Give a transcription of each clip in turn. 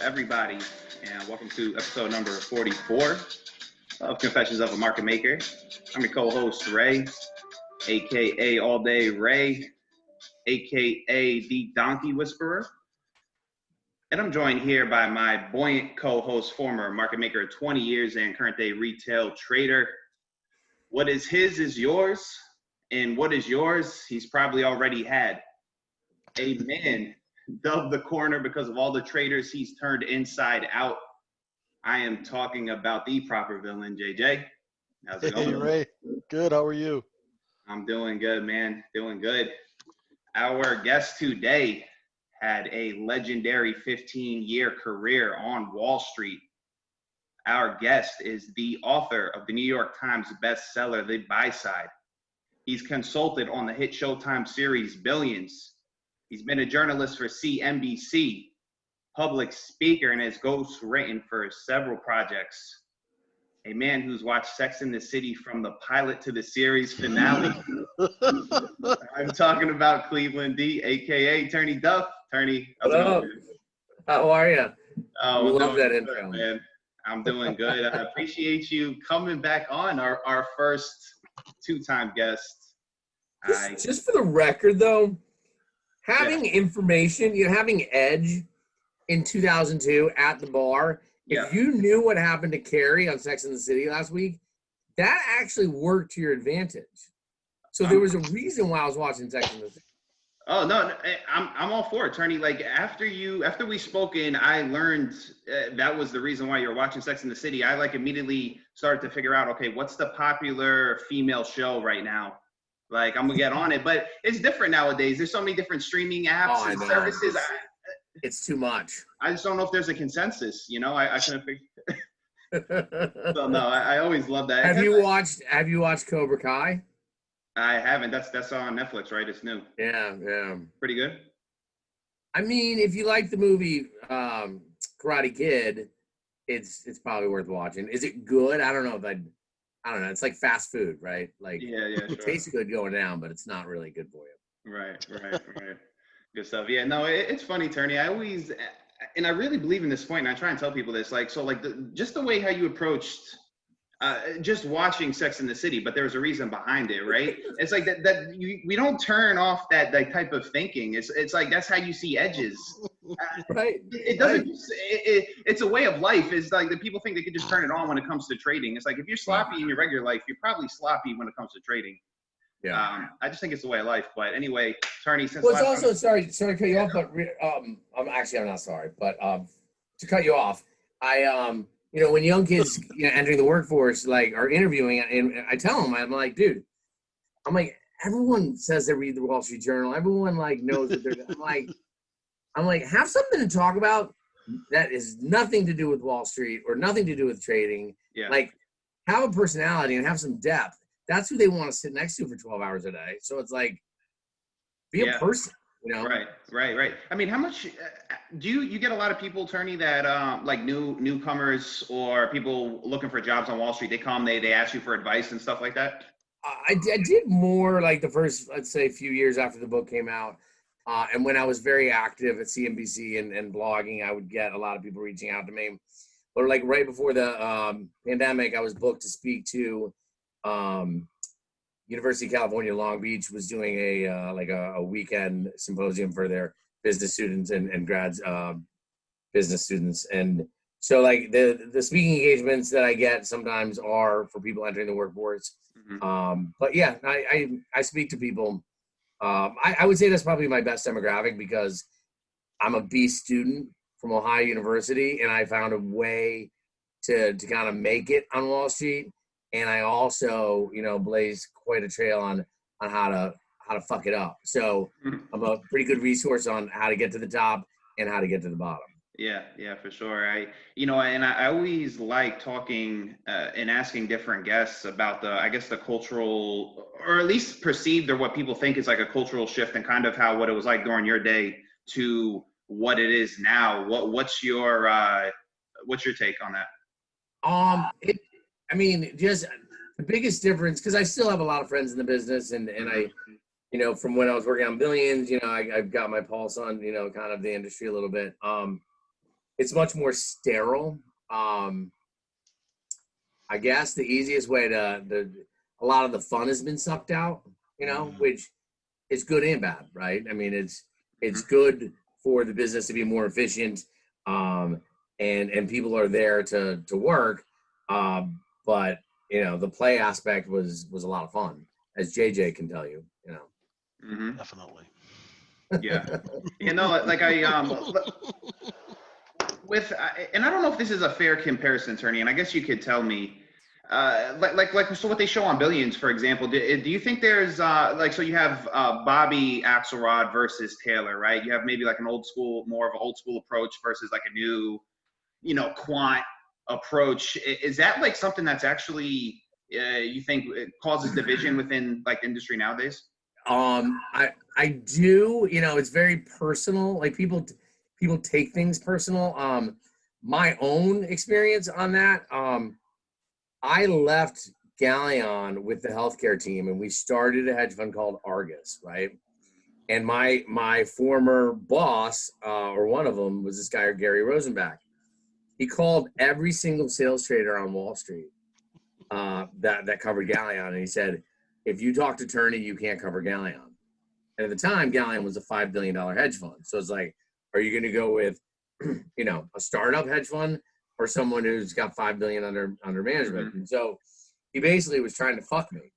everybody, and welcome to episode number 44 of Confessions of a Market Maker. I'm your co-host, Ray, aka All Day Ray, aka the Donkey Whisperer. And I'm joined here by my buoyant co-host, former market maker of 20 years and current day retail trader. What is his is yours, and what is yours, he's probably already had. A man dubbed the corner because of all the traders he's turned inside out. I am talking about the proper villain, JJ. How's it going? Hey, Ray. Good. How are you? I'm doing good, man. Doing good. Our guest today had a legendary 15-year career on Wall Street. Our guest is the author of the New York Times bestseller, The Buy Side. He's consulted on the hit Showtime series Billions. He's been a journalist for CNBC, public speaker, and has ghostwritten for several projects. A man who's watched Sex and the City from the pilot to the series finale. I'm talking about Cleveland D, aka Turney Duff. Turney, how's it going? How are you? Oh, we love that intro, man. I'm doing good. I appreciate you coming back on, our first two-time guest. Just for the record, though, having information, having edge in 2002 at the bar, if you knew what happened to Carrie on Sex and the City last week, that actually worked to your advantage. So there was a reason why I was watching Sex and the City. Oh, no, I'm all for it, Turney. Like, after we spoke and I learned that was the reason why you're watching Sex and the City, I immediately started to figure out, okay, what's the popular female show right now? Like, I'm gonna get on it, but it's different nowadays. There's so many different streaming apps and services. It's too much. I just don't know if there's a consensus. I couldn't figure. So no, I always love that. Have you watched Cobra Kai? I haven't. That's on Netflix, right? It's new. Yeah. Pretty good. I mean, if you like the movie Karate Kid, it's probably worth watching. Is it good? I don't know. I don't know. It's like fast food, right? Like, yeah, sure. It tastes good going down, but it's not really good for you. Right. Good stuff. Yeah, no, it's funny, Turney. I always, and I really believe in this point, and I try and tell people this, just the way how you approached just watching Sex and the City, but there's a reason behind it, right? It's like that we don't turn off that type of thinking. It's like that's how you see edges. Right. It doesn't. It's a way of life. It's like that people think they could just turn it on when it comes to trading. It's like if you're sloppy in your regular life, you're probably sloppy when it comes to trading. Yeah. I just think it's the way of life. But anyway, Turney, since well, it's also sorry to cut you off, but I'm not sorry, but to cut you off, I when young kids entering the workforce are interviewing, and I tell them, I'm like, dude, everyone says they read the Wall Street Journal, everyone knows what they're. I'm like, have something to talk about that is nothing to do with Wall Street or nothing to do with trading. Yeah. Have a personality and have some depth. That's who they want to sit next to for 12 hours a day. So it's be a person, Right. I mean, how much do you get a lot of people, Turney, that newcomers or people looking for jobs on Wall Street? They come, they ask you for advice and stuff like that? I did more the first, let's say, few years after the book came out. And when I was very active at CNBC and blogging, I would get a lot of people reaching out to me. But right before the pandemic, I was booked to speak to University of California, Long Beach was doing a weekend symposium for their business students and grads, business students. And so the speaking engagements that I get sometimes are for people entering the workforce. Mm-hmm. But yeah, I speak to people. I would say that's probably my best demographic because I'm a B student from Ohio University, and I found a way to kind of make it on Wall Street. And I also, blaze quite a trail on how to fuck it up. So I'm a pretty good resource on how to get to the top and how to get to the bottom. Yeah, for sure. I always like talking and asking different guests about the cultural, or at least perceived, or what people think is a cultural shift and kind of what it was like during your day to what it is now. What's your take on that? Just the biggest difference, because I still have a lot of friends in the business, and I, from when I was working on Billions, I've got my pulse on, kind of the industry a little bit. it's much more sterile. I guess the easiest way a lot of the fun has been sucked out, which is good and bad, right? I mean, it's good for the business to be more efficient, and people are there to work, but the play aspect was a lot of fun, as JJ can tell you, Definitely. Yeah. Like and I don't know if this is a fair comparison, Turney, and I guess you could tell me, so what they show on Billions, for example, do you think there's so you have Bobby Axelrod versus Taylor, right? You have maybe like more of an old school approach versus like a new, quant approach. Is that like something that's actually you think it causes division within like the industry nowadays? I do, it's very personal. Like people take things personal. My own experience on that, I left Galleon with the healthcare team and we started a hedge fund called Argus, right? And my former boss, or one of them, was this guy, Gary Rosenbach. He called every single sales trader on Wall Street that covered Galleon, and he said, if you talk to Turney, you can't cover Galleon. And at the time, Galleon was a $5 billion hedge fund. So it's like, are you going to go with, a startup hedge fund or someone who's got $5 billion under management? Mm-hmm. And so he basically was trying to fuck me.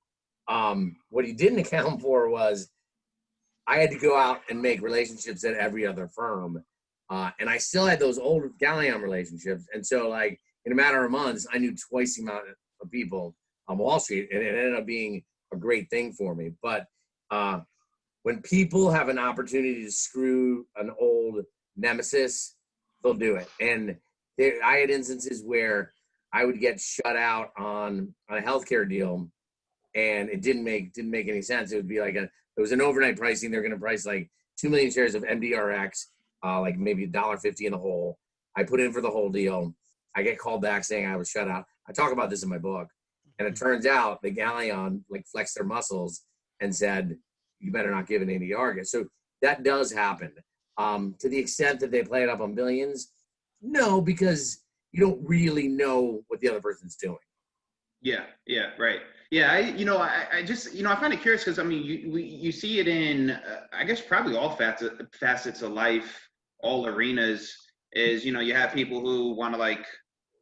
What he didn't account for was I had to go out and make relationships at every other firm. And I still had those old Galleon relationships. And so like in a matter of months, I knew twice the amount of people on Wall Street, and it ended up being a great thing for me. But when people have an opportunity to screw an old nemesis, they'll do it. And I had instances where I would get shut out on a healthcare deal, and it didn't make any sense. It would be like it was an overnight pricing. They're going to price like 2 million shares of MDRX, like maybe $1.50 in the whole. I put in for the whole deal. I get called back saying I was shut out. I talk about this in my book. And it turns out the Galleon like flexed their muscles and said, you better not give it any Argus. So that does happen. To the extent that they play it up on Billions, no, because you don't really know what the other person's doing. Yeah, right. Yeah, I just, I find it curious because, I mean, you see it in, I guess, probably all facets of life, all arenas, is, you have people who want to, like,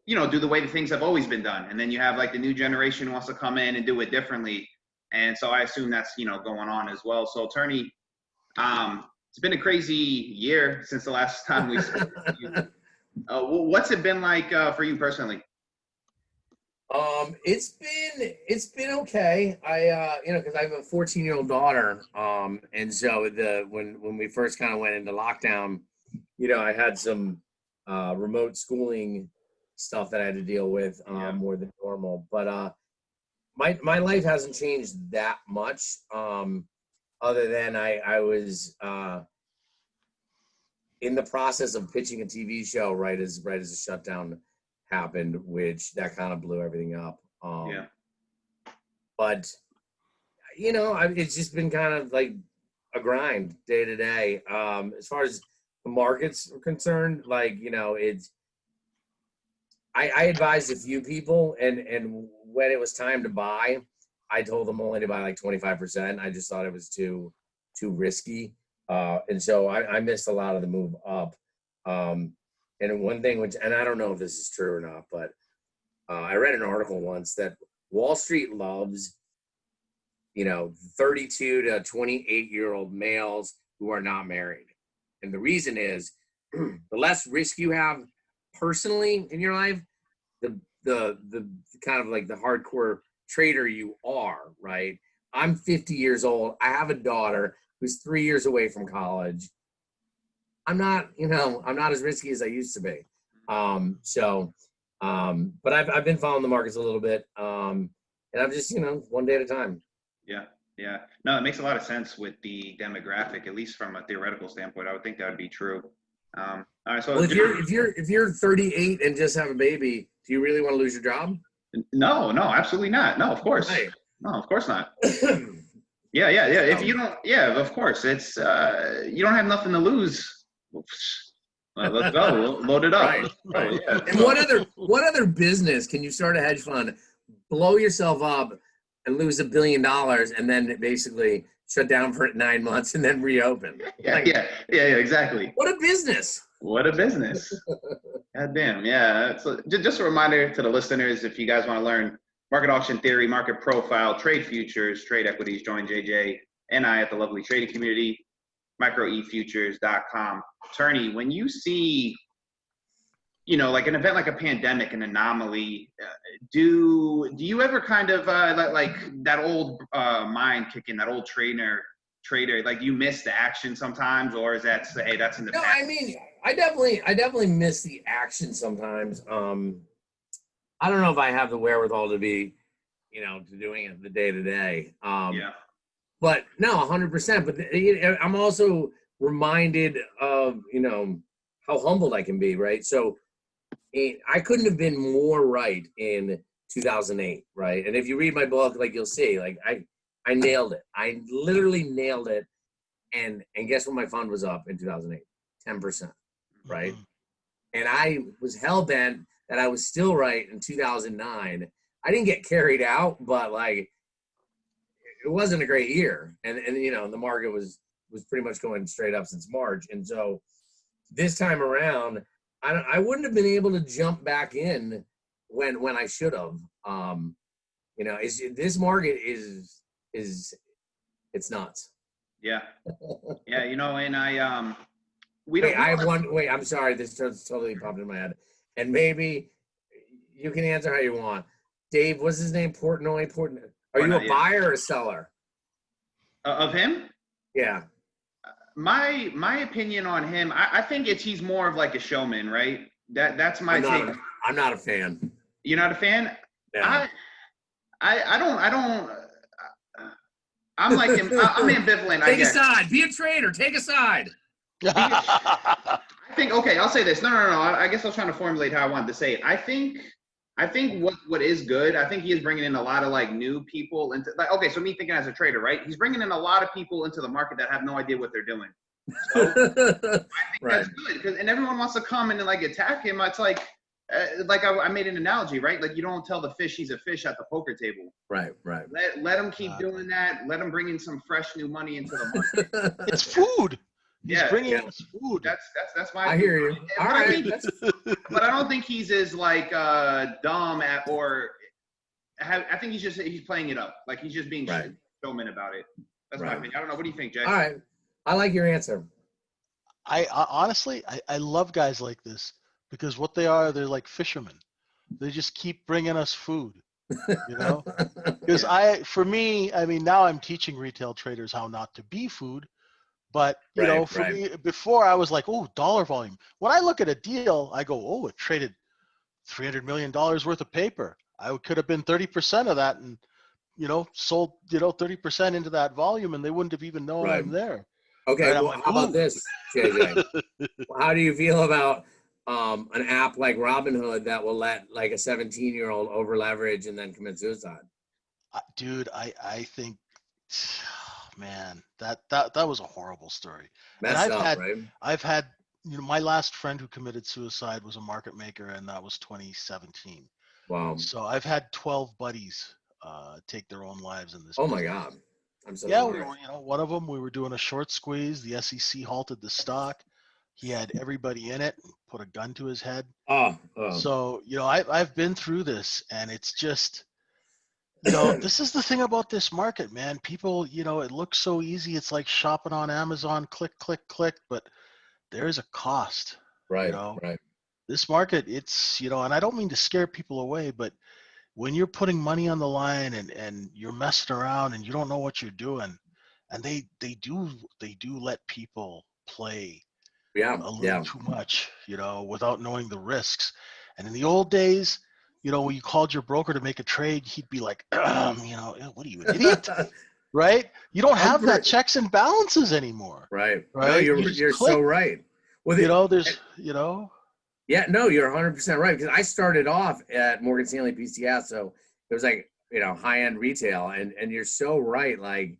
do the way the things have always been done. And then you have, like, the new generation who wants to come in and do it differently. And so I assume that's, going on as well. So, Turney, it's been a crazy year since the last time we spoke to you. What's it been like for you personally? It's been okay. I because I have a 14-year-old daughter, and so when we first kind of went into lockdown, I had some remote schooling stuff that I had to deal with more than normal. But my life hasn't changed that much, other than I was in the process of pitching a TV show right as the shutdown happened, which that kind of blew everything up. But it's just been kind of like a grind day to day. As far as the markets are concerned, like I advised a few people, and when it was time to buy, I told them only to buy like 25%. I just thought it was too risky, and so I missed a lot of the move up. And one thing, and I don't know if this is true or not, but I read an article once that Wall Street loves, 32 to 28-year-old males who are not married. And the reason is the less risk you have personally in your life, the kind of like the hardcore trader you are, right? I'm 50 years old. I have a daughter who's 3 years away from college. I'm not as risky as I used to be. But I've been following the markets a little bit. And I'm just, one day at a time. Yeah. No, it makes a lot of sense with the demographic, at least from a theoretical standpoint. I would think that would be true. All right. So well, if you're 38 and just have a baby, do you really want to lose your job? No, absolutely not. No, of course. Right. No, of course not. Yeah. If you don't, of course, it's you don't have nothing to lose. Let's go. Load it up. Right, right. Yeah. And what other business can you start a hedge fund, blow yourself up, and lose $1 billion, and then basically shut down for 9 months and then reopen? Yeah, exactly. What a business! What a business. God damn, yeah. So just a reminder to the listeners, if you guys want to learn market auction theory, market profile, trade futures, trade equities, join JJ and I at the lovely trading community, microefutures.com. Turney, when you see, like an event like a pandemic, an anomaly, do you ever kind of like that old mind kicking, that old trader, like you miss the action sometimes, or is that, hey, that's in the past? I mean, I definitely miss the action sometimes. I don't know if I have the wherewithal to be, to doing it the day to day. Yeah. But no, 100%. But I'm also reminded of, how humbled I can be, right? So I couldn't have been more right in 2008, right? And if you read my book, like you'll see, like I nailed it. I literally nailed it. And guess what my fund was up in 2008? 10%, right? And I was hell-bent that I was still right in 2009. I didn't get carried out, but like it wasn't a great year. And the market was pretty much going straight up since March. And so this time around, I wouldn't have been able to jump back in when I should have. This market is it's nuts. Yeah. Yeah, and Wait, I'm sorry, this just totally popped in my head. And maybe you can answer how you want. Dave, what's his name? Portnoy? Are you a buyer or a seller? Of him? Yeah. My opinion on him, I think he's more of like a showman, right? That's my take. I'm not a fan. You're not a fan? No. I don't. I'm like him. I'm ambivalent. Take a side. Be a trader. Take a side. I think. Okay, I'll say this. No. I guess I was trying to formulate how I wanted to say it. I think what is good, I think he is bringing in a lot of like new people into, like, okay, so me thinking as a trader, right? He's bringing in a lot of people into the market that have no idea what they're doing. So I think that's good, and everyone wants to come in and like attack him. It's like I made an analogy, right? Like you don't tell the fish he's a fish at the poker table. Right. Let him keep doing that. Let him bring in some fresh new money into the market. It's food. He's bringing in food. That's my. I hear you. All right. But I don't think he's as like dumb I think he's playing it up. Like he's just being showman about it. That's my opinion. I don't know. What do you think, Jay? All right. I like your answer. I honestly, I love guys like this because what they are, they're like fishermen. They just keep bringing us food, Because for me, now I'm teaching retail traders how not to be food. But, for me, before I was like, oh, dollar volume. When I look at a deal, I go, oh, it traded $300 million worth of paper. I could have been 30% of that and, sold, 30% into that volume and they wouldn't have even known I'm there. Okay, well, how about this, JJ? How do you feel about an app like Robinhood that will let like a 17-year-old over leverage and then commit suicide? Dude, I think, man, that was a horrible story. Messed up, right? I've had, my last friend who committed suicide was a market maker, and that was 2017. Wow. So I've had 12 buddies take their own lives in this. Oh my God. I'm so sorry. One of them, we were doing a short squeeze. The SEC halted the stock. He had everybody in it, put a gun to his head. Oh. So, I've been through this, and it's just, this is the thing about this market, man. People, it looks so easy. It's like shopping on Amazon, click, click, click, but there is a cost. Right. This market, it's, and I don't mean to scare people away, but when you're putting money on the line and you're messing around and you don't know what you're doing, and they do let people play a little too much, without knowing the risks. And in the old days, when you called your broker to make a trade, he'd be like, what are you, an idiot? Right? You don't have that checks and balances anymore. Right. No, you're so right. Well, Yeah, no, you're 100% right. Because I started off at Morgan Stanley PCS, so it was like, high-end retail. And you're so right. Like,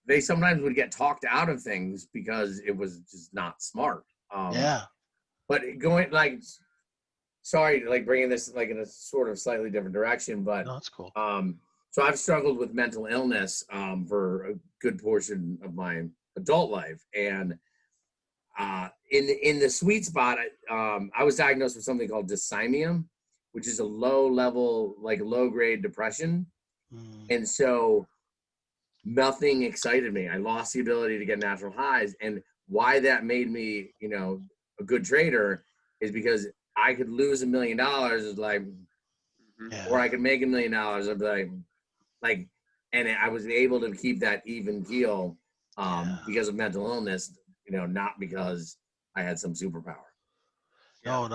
they sometimes would get talked out of things because it was just not smart. Yeah. But going like, sorry, like bringing this like in a sort of slightly different direction, but No, that's cool. so I've struggled with mental illness for a good portion of my adult life, and in the sweet spot, I was diagnosed with something called dysthymia, which is a low level, like low grade depression, and so nothing excited me. I lost the ability to get natural highs, and why that made me, a good trader is because I could lose $1 million, is like, or I could make $1 million. I'd be like, and I was able to keep that even keel because of mental illness, not because I had some superpower. No,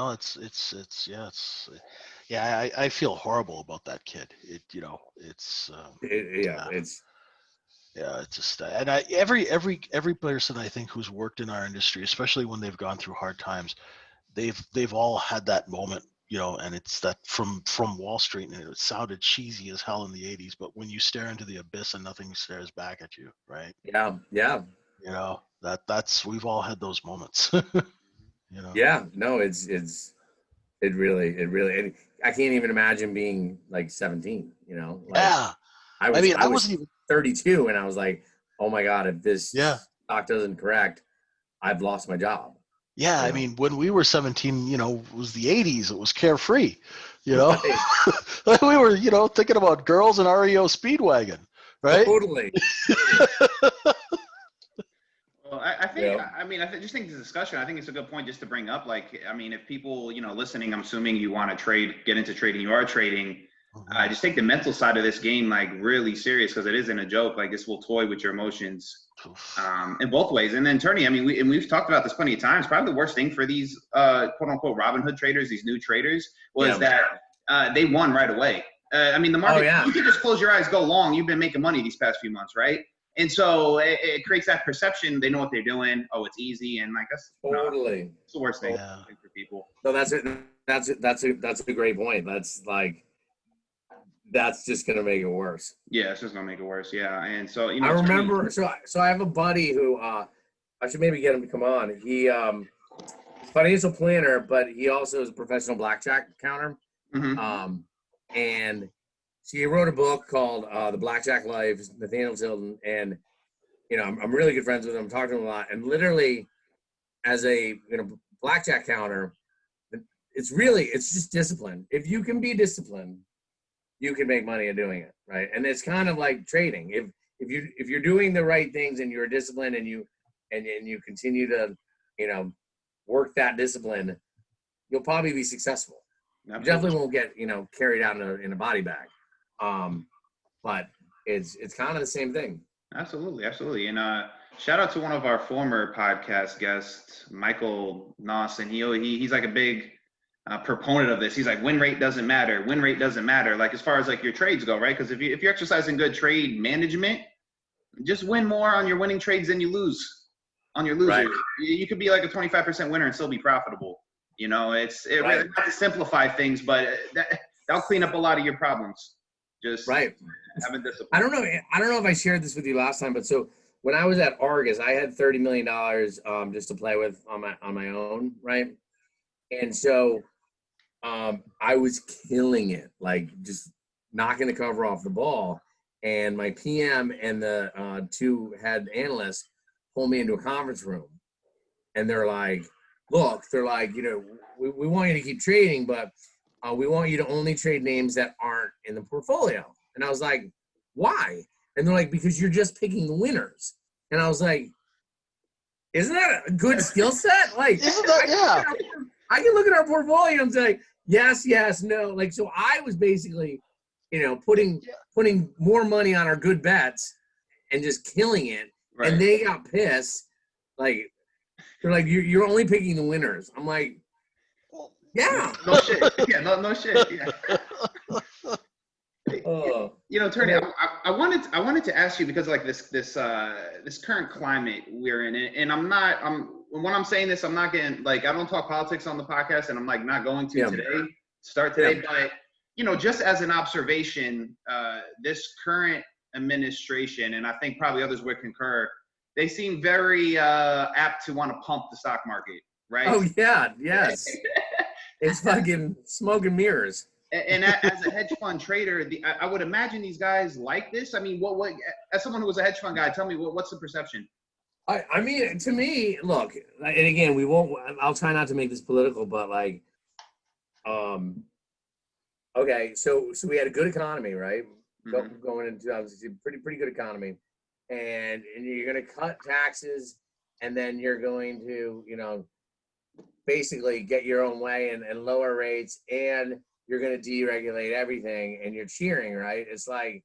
I feel horrible about that kid. It's just, and every person I think who's worked in our industry, especially when they've gone through hard times, they've all had that moment, and it's that from Wall Street, and it sounded cheesy as hell in the 80s, but when you stare into the abyss and nothing stares back at you, right? Yeah. That's we've all had those moments. Yeah, no, it really, and I can't even imagine being like 17, Yeah. I was wasn't even 32 and I was like, oh my God, if this stock doesn't correct, I've lost my job. Yeah, I mean, when we were 17, it was the 80s. It was carefree, Right. We were, thinking about girls and REO Speedwagon, right? Totally. Well, I think, I just think this discussion, I think it's a good point just to bring up. Like, I mean, if people, listening, I'm assuming you want to get into trading, you are trading. Just take the mental side of this game, like, really serious, because it isn't a joke. Like, this will toy with your emotions in both ways. And then, Turney, I mean, we've talked about this plenty of times. Probably the worst thing for these quote unquote Robinhood traders, these new traders, was that they won right away. I mean, the market, you can just close your eyes, go long. You've been making money these past few months, right? And so it creates that perception. They know what they're doing. Oh, it's easy. And like, that's totally it's the worst thing for people. No, that's a great point. That's just going to make it worse. Yeah, it's just going to make it worse. Yeah. And so, I remember, so I have a buddy who, I should maybe get him to come on. He, he's a financial planner, but he also is a professional blackjack counter. And so he wrote a book called The Blackjack Life, Nathaniel Tilden. And, I'm really good friends with him, talking to him a lot. And literally, as a blackjack counter, it's just discipline. If you can be disciplined, you can make money at doing it, right? And it's kind of like trading. If you're doing the right things and you're disciplined and you continue to work that discipline, you'll probably be successful. Absolutely. You definitely won't get carried out in a body bag, but it's kind of the same thing. Absolutely. And shout out to one of our former podcast guests, Michael Noss, and he's like a big proponent of this. He's like, win rate doesn't matter. Like, as far as like your trades go, right? Because if you're exercising good trade management, just win more on your winning trades than you lose on your losers. Right. You could be like a 25% winner and still be profitable. Really not to simplify things, but that'll clean up a lot of your problems. Just having discipline. I don't know if I shared this with you last time, but so when I was at Argus, I had $30 million just to play with on my own, right? And so I was killing it, like just knocking the cover off the ball. And my PM and the two head analysts pulled me into a conference room. And they're like, look, we want you to keep trading, but we want you to only trade names that aren't in the portfolio. And I was like, why? And they're like, because you're just picking the winners. And I was like, isn't that a good skill set? Like, isn't that, I can look at our portfolio and say, yes, no. Like, so I was basically, putting more money on our good bets and just killing it. Right. And they got pissed. Like, they're like, you're only picking the winners. I'm like, yeah. No shit. Yeah, no shit. Yeah. Turney, I wanted to ask you, because like this current climate we're in, and when I'm saying this, I'm not getting, like, I don't talk politics on the podcast, and I'm like not going to start today, but just as an observation, this current administration, and I think probably others would concur, they seem very apt to want to pump the stock market, right? Oh yeah, yes. It's fucking smoke and mirrors. And as a hedge fund trader, I would imagine these guys like this. I mean, what as someone who was a hedge fund guy, tell me what's the perception? I mean, to me, look, and again, I'll try not to make this political, but like, okay, so we had a good economy, right? Mm-hmm. Going into 2016, pretty good economy, and you're going to cut taxes, and then you're going to, basically get your own way and lower rates, and you're going to deregulate everything, and you're cheering, right? It's like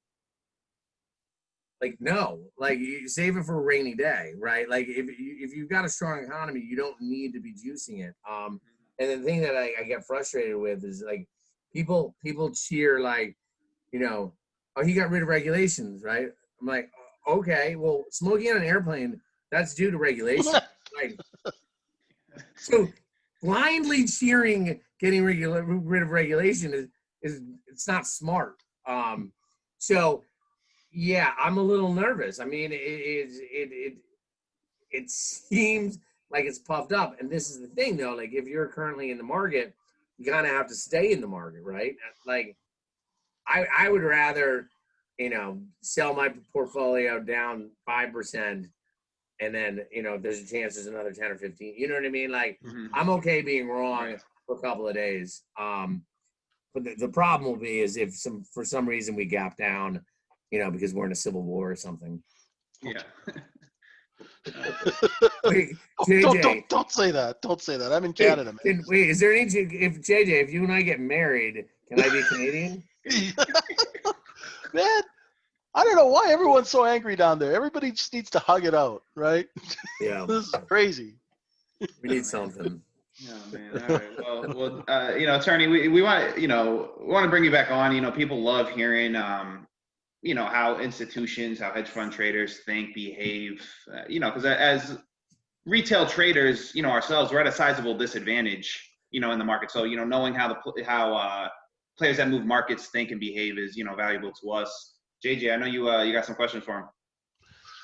no, like you save it for a rainy day, right? Like if you've got a strong economy, you don't need to be juicing it. And the thing that I get frustrated with is like people cheer like, oh, he got rid of regulations, right? I'm like, okay, well, smoking on an airplane, that's due to regulation. Like, so blindly cheering getting rid of regulation is it's not smart. So yeah, I'm a little nervous. I mean, it seems like it's puffed up, and this is the thing though. Like, if you're currently in the market, you kind of have to stay in the market, right? Like, I would rather, sell my portfolio down 5%, and then if there's a chance there's another 10 or 15. You know what I mean? Like, I'm okay being wrong for a couple of days. But the problem will be is if for some reason we gap down, because we're in a civil war or something. Yeah. Wait, JJ, don't say that. Don't say that. I'm in Canada, man. Wait, is there any? If you and I get married, can I be Canadian? Man, I don't know why everyone's so angry down there. Everybody just needs to hug it out, right? Yeah. This is crazy. We need something. Oh man! All right. Well, Turney, we want we want to bring you back on. People love hearing how institutions, how hedge fund traders think, behave. Because as retail traders, ourselves, we're at a sizable disadvantage, in the market. So knowing how players that move markets think and behave is valuable to us. JJ, I know you got some questions for him.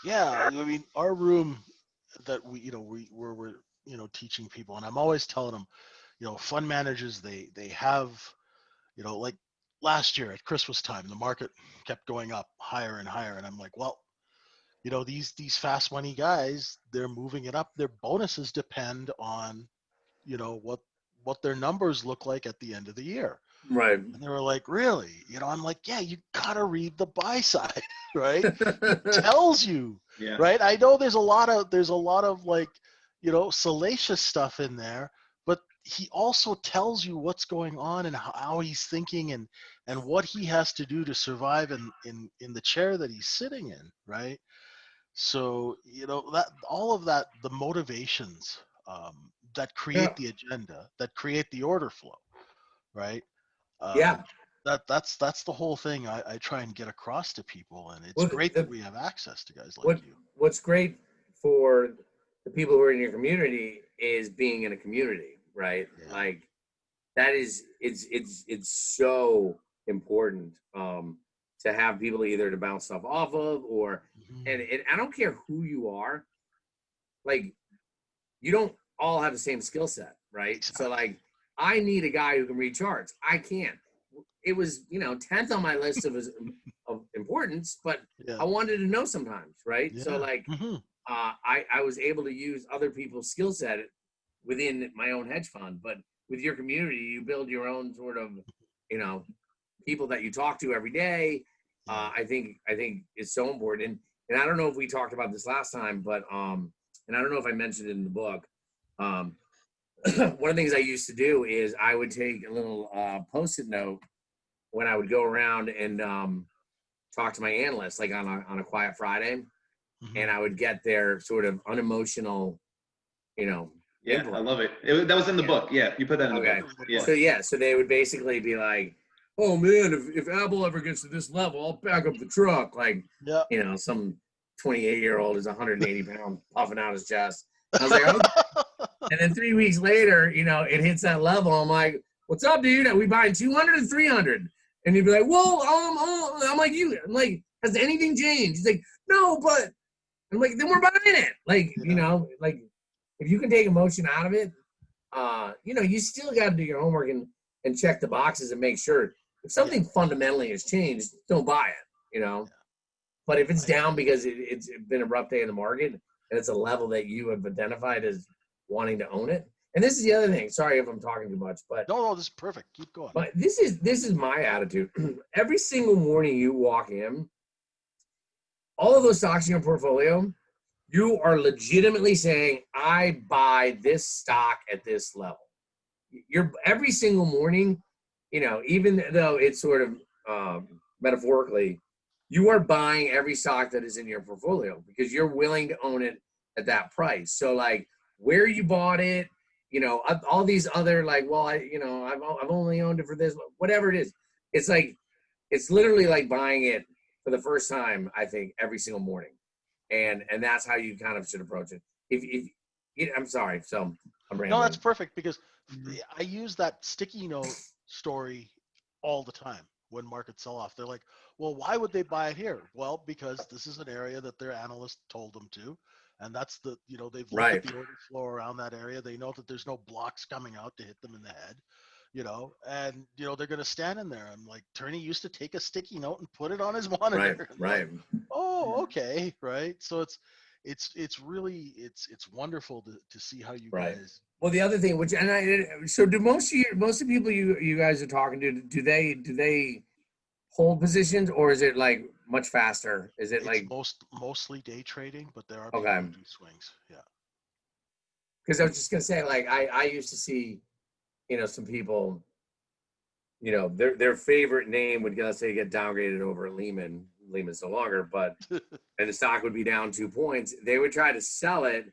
Yeah, I mean, our room that we're teaching people, and I'm always telling them, fund managers, they have, like last year at Christmas time, the market kept going up higher and higher, and I'm like, well, these fast money guys, they're moving it up. Their bonuses depend on, what their numbers look like at the end of the year. Right. And they were like, really? I'm like, yeah, you gotta read the buy side, right? It tells you, right? I know there's a lot of like, salacious stuff in there, but he also tells you what's going on and how he's thinking and what he has to do to survive in the chair that he's sitting in, right? So, that all of that, the motivations that create the agenda, that create the order flow, right? That's the whole thing I try and get across to people, and it's great that we have access to guys like you. What's great for the people who are in your community is being in a community, right? Yeah. Like, that is it's so important to have people either to bounce stuff off of or and I don't care who you are, like, you don't all have the same skill set, right? Exactly. So like, I need a guy who can read charts. I can't. It was 10th on my list of importance, but I wanted to know sometimes, right? Yeah. So like, I was able to use other people's skill set within my own hedge fund, but with your community, you build your own sort of, people that you talk to every day. I think it's so important. And I don't know if we talked about this last time, but and I don't know if I mentioned it in the book. One of the things I used to do is I would take a little Post-it note when I would go around and talk to my analysts, like on a quiet Friday, and I would get their sort of unemotional, Yeah, input. I love it. That was in the book. Yeah, you put that in the book. Yeah. So they would basically be like, "Oh man, if Apple ever gets to this level, I'll back up the truck." Like, some 28-year-old is 180 pounds puffing out his chest. I was like, okay. And then 3 weeks later, it hits that level. I'm like, "What's up, dude? Are we buying 200 and 300?" And he'd be like, "Well, I'm like, has anything changed?" He's like, "No, but," I'm like, "Then we're buying it." Like, like, if you can take emotion out of it, you still got to do your homework and check the boxes and make sure if something fundamentally has changed, don't buy it, But if it's down because it's been a rough day in the market and it's a level that you have identified as wanting to own it. And this is the other thing. Sorry if I'm talking too much, but no, this is perfect. Keep going. But this is my attitude. Every single morning you walk in, all of those stocks in your portfolio, you are legitimately saying, I buy this stock at this level. You're every single morning, even though it's sort of metaphorically, you are buying every stock that is in your portfolio because you're willing to own it at that price. So like where you bought it, all these other like, well, I've only owned it for this, whatever it is. It's like, it's literally like buying it for the first time, I think, every single morning. And that's how you kind of should approach it. I'm sorry. So I'm rambling. No, that's perfect because I use that sticky note story all the time when markets sell off. They're like, well, why would they buy it here? Well, because this is an area that their analyst told them to. And that's they've looked at the order flow around that area. They know that there's no blocks coming out to hit them in the head, and, they're going to stand in there. I'm like, Turney used to take a sticky note and put it on his monitor. Right. Like, oh, okay. Right. So it's really, it's wonderful to see how you guys. Well, the other thing, so do most of the people you guys are talking to, do they hold positions or is it like much faster? Is it like mostly day trading, but there are people who do swings. Yeah. Because I was just gonna say, like, I used to see, some people, their favorite name would, let's say, get downgraded over at Lehman. Lehman's no longer, but and the stock would be down 2 points. They would try to sell it,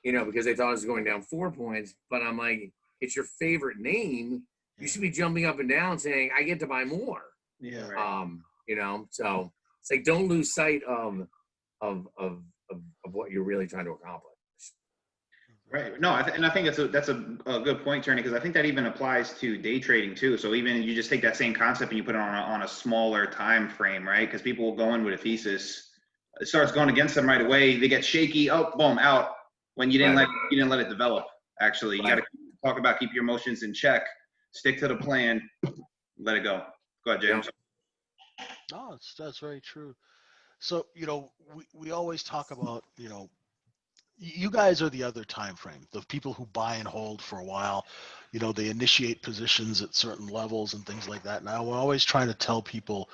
because they thought it was going down 4 points. But I'm like, it's your favorite name. You should be jumping up and down saying, I get to buy more. Yeah. Right. So it's like, don't lose sight of what you're really trying to accomplish. Right. No, I think that's a good point, Turney, because I think that even applies to day trading too. So even you just take that same concept and you put it on a smaller time frame, right? Because people will go in with a thesis, it starts going against them right away. They get shaky. Oh, boom, out. When you didn't let it develop. Actually, you got to talk about keep your emotions in check, stick to the plan, let it go. Go ahead, James. No, that's very true. So we always talk about you guys are the other time frame, the people who buy and hold for a while. They initiate positions at certain levels and things like that. Now we're always trying to tell people,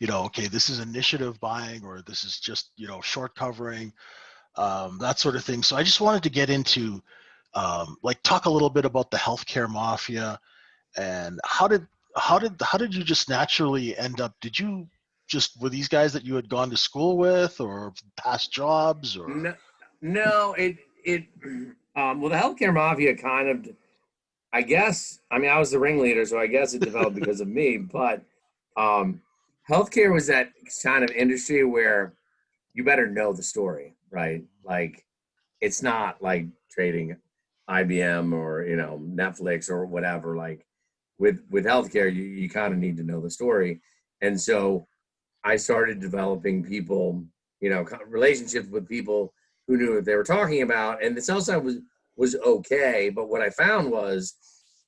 okay, this is initiative buying or this is just short covering, that sort of thing. So I just wanted to get into talk a little bit about the healthcare mafia and how did you just naturally end up? Did you were these guys that you had gone to school with or past jobs or? No, well, the healthcare mafia kind of, I guess, I was the ringleader, so I guess it developed because of me, but healthcare was that kind of industry where you better know the story, right? Like, it's not like trading IBM or, Netflix or whatever. Like, with healthcare, you kind of need to know the story. And so I started developing people, relationships with people who knew what they were talking about. And the sell side was okay. But what I found was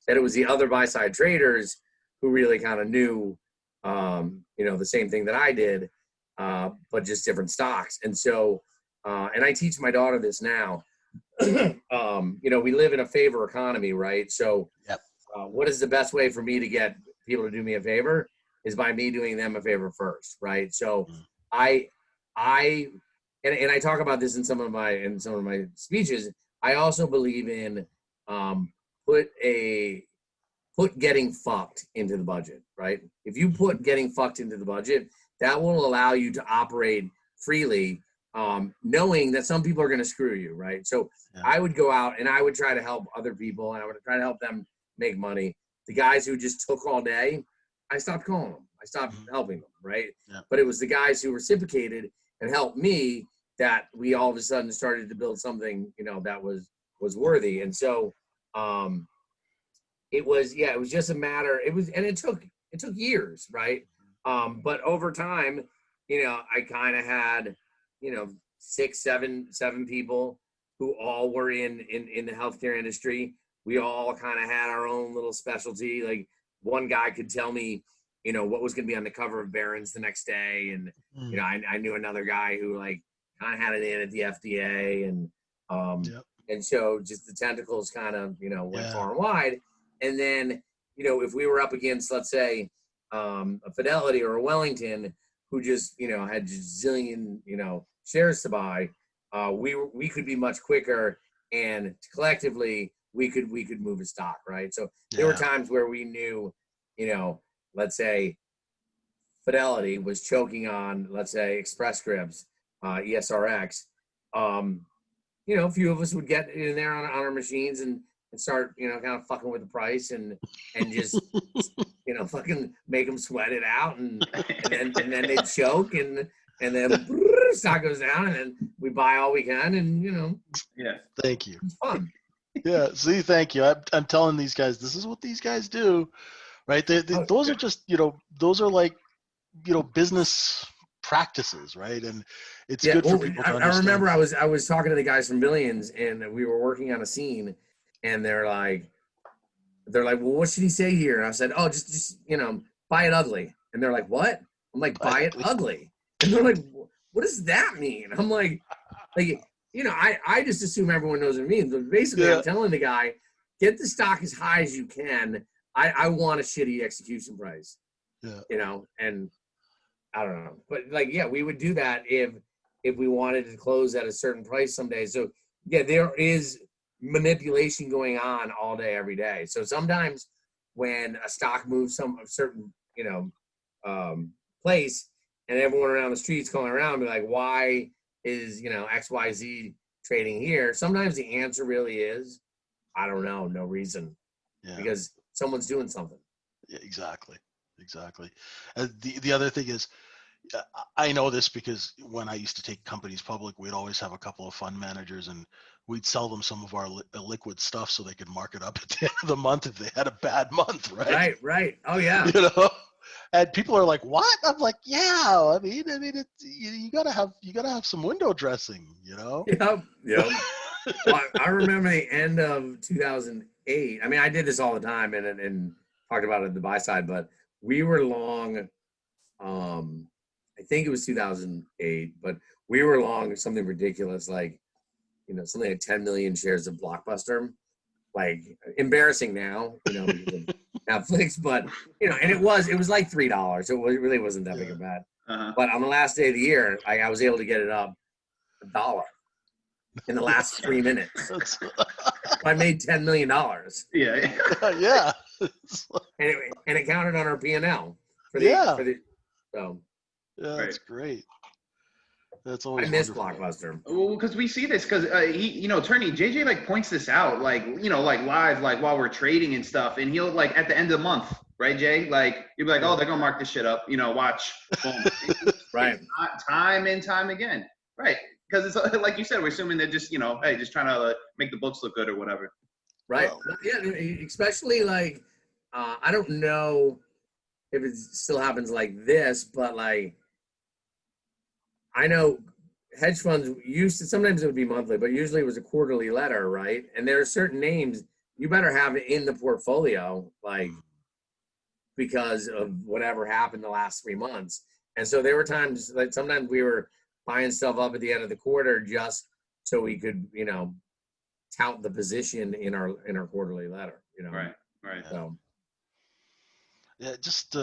that it was the other buy side traders who really kind of knew, the same thing that I did, but just different stocks. And so, and I teach my daughter this now, we live in a favor economy, right? So what is the best way for me to get people to do me a favor is by me doing them a favor first, right? So I talk about this in some of my speeches. I also believe in put getting fucked into the budget, right? If you put getting fucked into the budget, that will allow you to operate freely, knowing that some people are going to screw you, right? So I would go out and I would try to help other people and I would try to help them make money. The guys who just took all day, I stopped calling them. I stopped helping them, right? Yeah. But it was the guys who reciprocated and helped me that we all of a sudden started to build something, that was worthy. And so it was just a matter. It took years, right? But over time, I kind of had, 6, 7 people who all were in the healthcare industry. we all kind of had our own little specialty. Like one guy could tell me, what was going to be on the cover of Barron's the next day. And, I knew another guy who like kind of had it in at the FDA and so just the tentacles kind of, went far and wide. And then, if we were up against, let's say, a Fidelity or a Wellington who just, had zillion, shares to buy, we could be much quicker, and collectively we could move a stock, right? So there were times where we knew, let's say Fidelity was choking on, let's say, Express Scripts, ESRX. A few of us would get in there on our machines and start, kind of fucking with the price and just, fucking make them sweat it out, and then they'd choke, and then stock goes down, and then we buy all we can, and Thank you. it's fun. Yeah. See, thank you. I'm telling these guys, this is what these guys do, right? Those are just, those are like, business practices, right? And it's good for people to understand. I remember I was talking to the guys from Billions, and we were working on a scene, and they're like, well, what should he say here? And I said, oh, just buy it ugly. And they're like, what? I'm like, buy it ugly. And they're like, what does that mean? I'm like, I just assume everyone knows what it means. But basically, I'm telling the guy, get the stock as high as you can. I want a shitty execution price. Yeah. And I don't know. But we would do that if we wanted to close at a certain price someday. So there is manipulation going on all day, every day. So sometimes when a stock moves a certain, place, and everyone around the street's going around be like, why is, XYZ trading here? Sometimes the answer really is, I don't know, no reason. Yeah. Because someone's doing something. Yeah, exactly. The other thing is, I know this because when I used to take companies public, we'd always have a couple of fund managers, and we'd sell them some of our liquid stuff so they could mark it up at the end of the month if they had a bad month, right? Right. Oh yeah. And people are like, "What?" I'm like, "Yeah. I mean, you gotta have some window dressing, Yep. Well, I remember the end of 2008. I mean, I did this all the time and talked about it at the buy side, but we were long. I think it was 2008, but we were long something ridiculous, like something like 10 million shares of Blockbuster. Like embarrassing now, Netflix, but and it was like $3. It really wasn't that big of a bad. But on the last day of the year, I was able to get it up $1 in the last 3 minutes. I made $10 million. Yeah. Yeah. and it counted on our P&L for so. Yeah, that's great. That's always. I miss wonderful. Blockbuster. Well, because we see this, because Turney JJ like points this out, like live, like while we're trading and stuff, and he'll like at the end of the month, right, Jay? Like you'll be like, oh, they're gonna mark this shit up, watch, boom. Right. Time and time again, right? Because it's like you said, we're assuming they're just hey, just trying to make the books look good or whatever. Right. Yeah, especially like I don't know if it still happens like this, but like. I know hedge funds used to, sometimes it would be monthly, but usually it was a quarterly letter, right? And there are certain names you better have it in the portfolio, like because of whatever happened the last 3 months. And so there were times, like sometimes we were buying stuff up at the end of the quarter just so we could, tout the position in our quarterly letter, Right. So. Yeah, just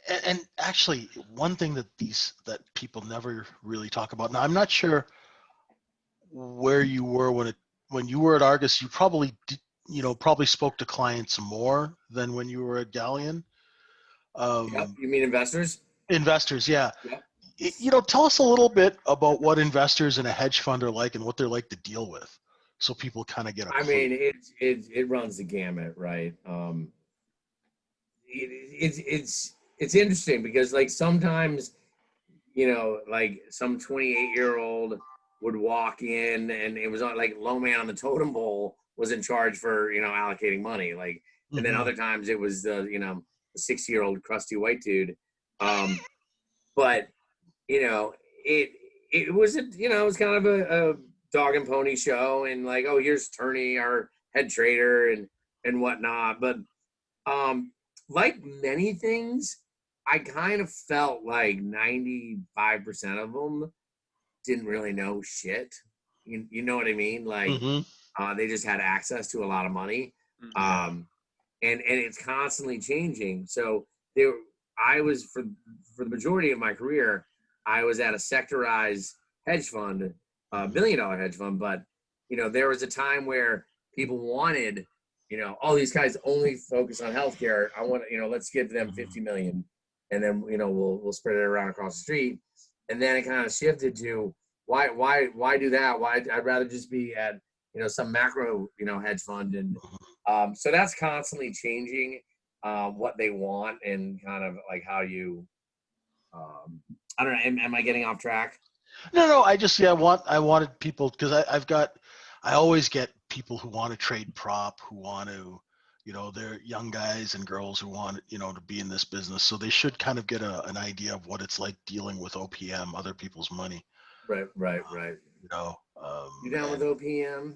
and actually, one thing that people never really talk about. Now, I'm not sure where you were when you were at Argus. You probably probably spoke to clients more than when you were at Galleon. Yep. You mean investors? Investors, yeah. Yep. Tell us a little bit about what investors in a hedge fund are like and what they're like to deal with, so people kind of get a clue. I mean, it runs the gamut, right? It's interesting because like sometimes, like some 28-year-old would walk in and it was like low man on the totem pole was in charge for, allocating money. Like, and then other times it was the 60-year-old crusty white dude. But, it was, it was kind of a dog and pony show, and like, oh, here's Turney, our head trader and whatnot. But like many things, I kind of felt like 95% of them didn't really know shit. You know what I mean? Like they just had access to a lot of money. And it's constantly changing. So I was for the majority of my career, I was at a sectorized hedge fund, $1 billion hedge fund. But there was a time where people wanted, all these guys only focus on healthcare. I want, let's give them 50 million, and then we'll spread it around across the street. And then it kind of shifted to why do that? Why I'd rather just be at some macro hedge fund, and so that's constantly changing what they want and kind of like how you I don't know, am I getting off track? No, I wanted people, because I always get people who want to trade prop, who want to, they're young guys and girls who want, to be in this business. So they should kind of get an idea of what it's like dealing with OPM, other people's money. Right. You down with OPM?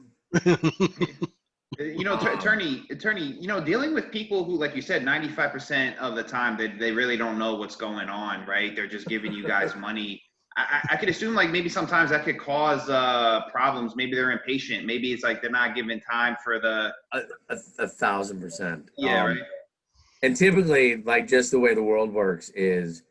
Turney, dealing with people who, like you said, 95% of the time they really don't know what's going on, right? They're just giving you guys money. I could assume like maybe sometimes that could cause problems. Maybe they're impatient. Maybe it's like they're not giving time for the 1,000%. Yeah, right. And typically, like, just the way the world works is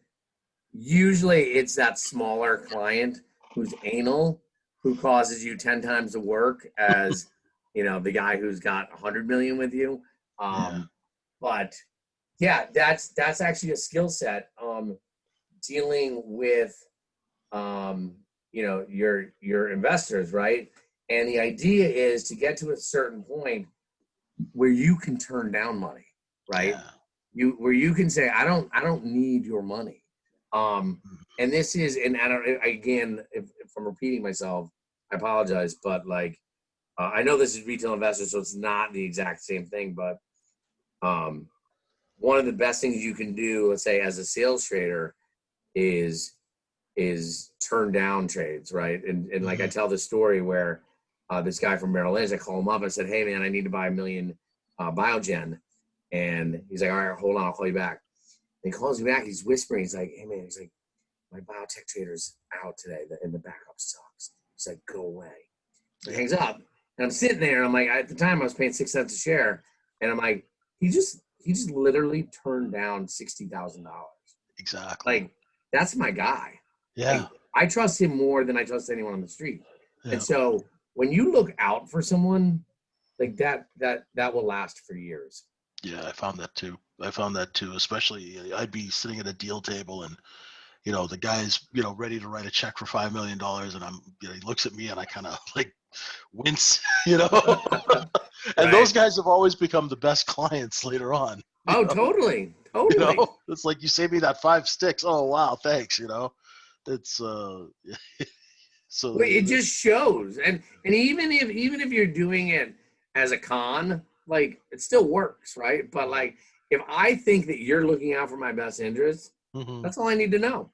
usually it's that smaller client who's anal, who causes you 10 times the work as the guy who's got 100 million with you. But yeah, that's actually a skill set. Dealing with your investors, right? And the idea is to get to a certain point where you can turn down money, right? Where you can say, I don't need your money. And this is, and I don't, again, if I'm repeating myself, I apologize, but like, I know this is retail investors, so it's not the exact same thing, but one of the best things you can do, let's say as a sales trader, is turn down trades, right? And like I tell this story where this guy from Merrill Lynch, I call him up and said, hey man, I need to buy 1 million Biogen. And he's like, all right, hold on, I'll call you back. And he calls me back, he's whispering, he's like, hey man, he's like, my biotech trader's out today and the backup sucks. He's like, go away. So he hangs up. And I'm sitting there, and I'm like, at the time I was paying 6 cents a share, and I'm like, he just literally turned down $60,000. Exactly. Like, that's my guy. Yeah. Like, I trust him more than I trust anyone on the street. Yeah. And so when you look out for someone like that will last for years. Yeah, I found that too. Especially, I'd be sitting at a deal table, and the guy's ready to write a check for $5 million, and I'm he looks at me, and I kind of like wince, and right. Those guys have always become the best clients later on. Totally. It's like, you saved me that 5 sticks. Oh wow, thanks. It's so well, it just shows, and even if you're doing it as a con, like, it still works, right? But like, if I think that you're looking out for my best interests, that's all I need to know.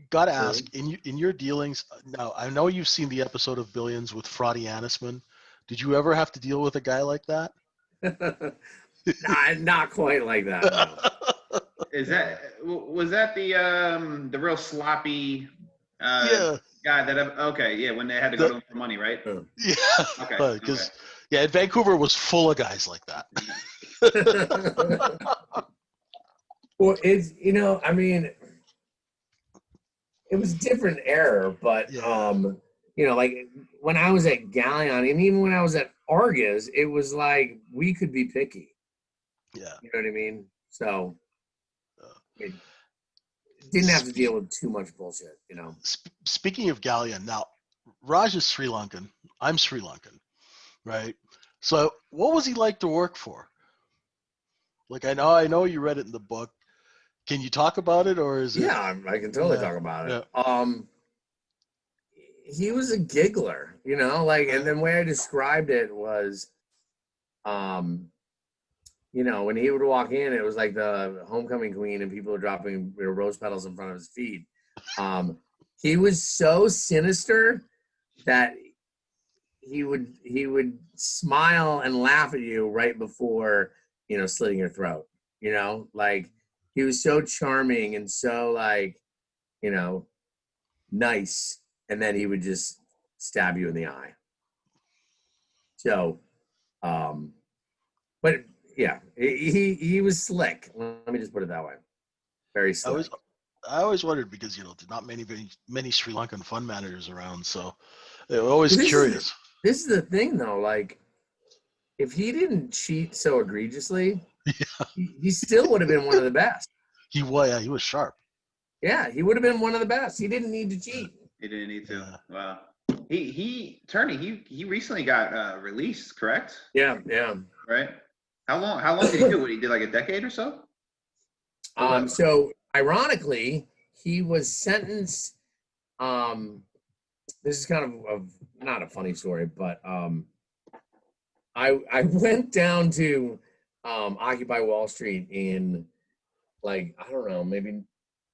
Got to ask, in your dealings now, I know you've seen the episode of Billions with Frotty Anisman. Did you ever have to deal with a guy like that? Not quite like that. No. Was that the real sloppy guy that when they had to go to him for money, right? Yeah. Okay. Because Vancouver was full of guys like that. Well, it's I mean, it was a different era, but like when I was at Galleon, and even when I was at Argus, it was like we could be picky. Yeah. You know what I mean? So it didn't have to deal with too much bullshit, Speaking of Galleon, now Raj is Sri Lankan. I'm Sri Lankan, right? So what was he like to work for? Like, I know you read it in the book. Can you talk about it, or is it? Yeah, I can totally talk about it. Yeah. He was a giggler, like, and the way I described it was, when he would walk in, it was like the homecoming queen, and people were dropping rose petals in front of his feet. He was so sinister that he would smile and laugh at you right before, you know, slitting your throat. You know, like he was so charming and so like, you know, nice, and then he would just stab you in the eye. So, but yeah, he was slick. Let me just put it that way. Very slick. I always wondered because, you know, there's not many Sri Lankan fund managers around, so they were always curious. This is the thing, though. Like, if he didn't cheat so egregiously, he still would have been one of the best. He was sharp. Yeah, he would have been one of the best. He didn't need to cheat. He didn't need to. Yeah. Wow. Turney, he recently got released, correct? Yeah. Right. How long did he do? What, he did like a decade or so? So ironically, he was sentenced. This is kind of not a funny story, but I went down to Occupy Wall Street in, like, I don't know, maybe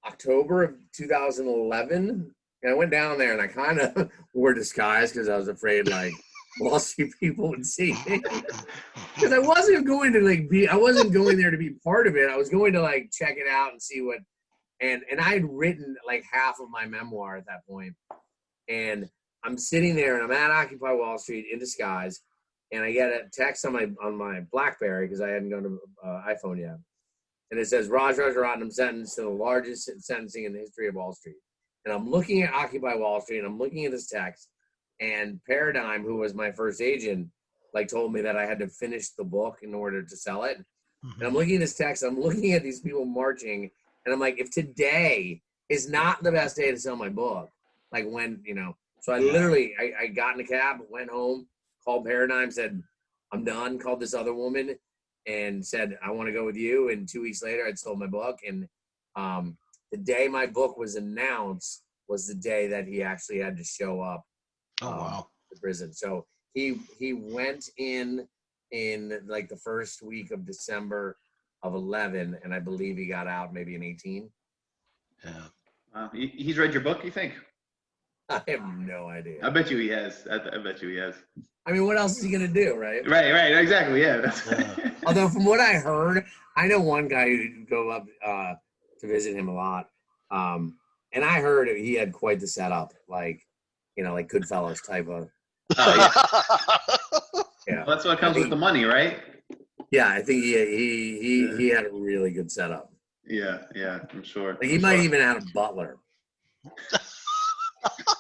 October of 2011. And I went down there and I kind of wore disguise because I was afraid, like, Wall Street people would see me. Because I wasn't going to I wasn't going there to be part of it. I was going to like check it out and see what, and I had written like half of my memoir at that point. And I'm sitting there and I'm at Occupy Wall Street in disguise, and I get a text on my BlackBerry because I hadn't gone to iPhone yet. And it says, Raj Rajaratnam sentenced to the largest sentencing in the history of Wall Street. And I'm looking at Occupy Wall Street and I'm looking at this text, and Paradigm, who was my first agent, like told me that I had to finish the book in order to sell it. And I'm looking at this text, I'm looking at these people marching, and I'm like, if today is not the best day to sell my book, like when, you know, so I literally, I got in a cab, went home, called Paradigm, said, I'm done, called this other woman and said, I want to go with you. And 2 weeks later, I'd sold my book. And the day my book was announced was the day that he actually had to show up. Oh, wow. To prison. So he went in like the first week of December of 11, and I believe he got out maybe in 18. Yeah. He's read your book, you think? I have no idea. I bet you he has. I bet you he has. I mean, what else is he gonna do, right? Right, exactly, yeah. Although from what I heard, I know one guy who go up to visit him a lot, and I heard he had quite the setup, like, you know, like Goodfellas type of. Yeah. Well, that's what comes with the money, right? Yeah, I think he had a really good setup. Yeah, I'm sure. Like, he might even have a butler.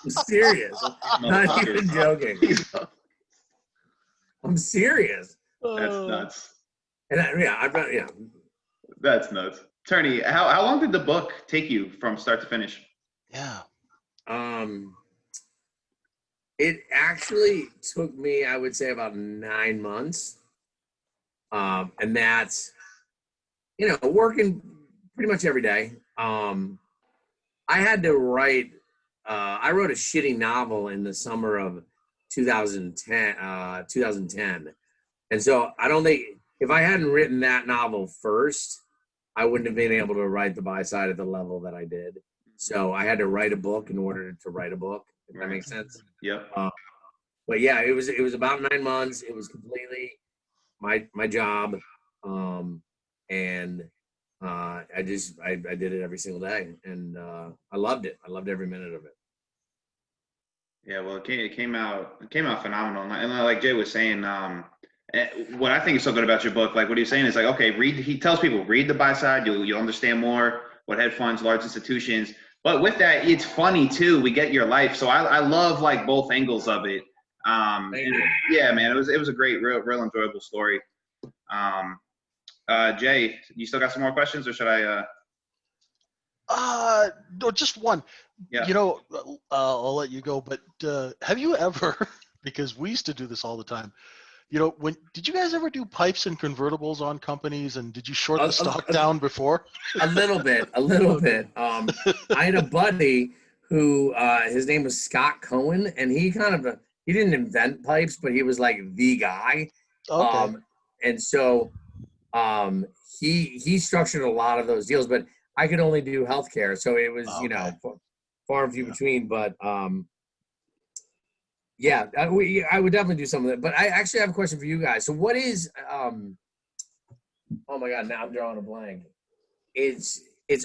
I'm serious. I'm not even joking. I'm serious. That's nuts. And yeah. That's nuts. Turney, how long did the book take you from start to finish? Yeah. It actually took me, I would say, about 9 months. And that's, you know, working pretty much every day. I had to write, I wrote a shitty novel in the summer of 2010. And so I don't think, if I hadn't written that novel first, I wouldn't have been able to write the buy-side at the level that I did. So I had to write a book in order to write a book, if that makes sense. Yep. But yeah, it was about 9 months. It was completely my job. And I did it every single day, and I loved it. I loved every minute of it. Yeah, well, it came out phenomenal, and like Jay was saying, what I think is so good about your book, like what he's saying is like, okay, he tells people, read the buy side, you'll understand more what hedge funds, large institutions, but with that, it's funny too. We get your life, so I love like both angles of it. Yeah, man, it was a great, real enjoyable story. Jay, you still got some more questions, or should I? No, just one. Yeah. You know, I'll let you go. But have you ever? Because we used to do this all the time. You know, did you guys ever do pipes and convertibles on companies? And did you short the stock down before? A little bit. I had a buddy who his name was Scott Cohen, and he didn't invent pipes, but he was like the guy. Okay. And so he structured a lot of those deals, but I could only do healthcare, so it was you know, far and few between. But Yeah, I would definitely do some of that. But I actually have a question for you guys. So what is oh my God, now I'm drawing a blank. It's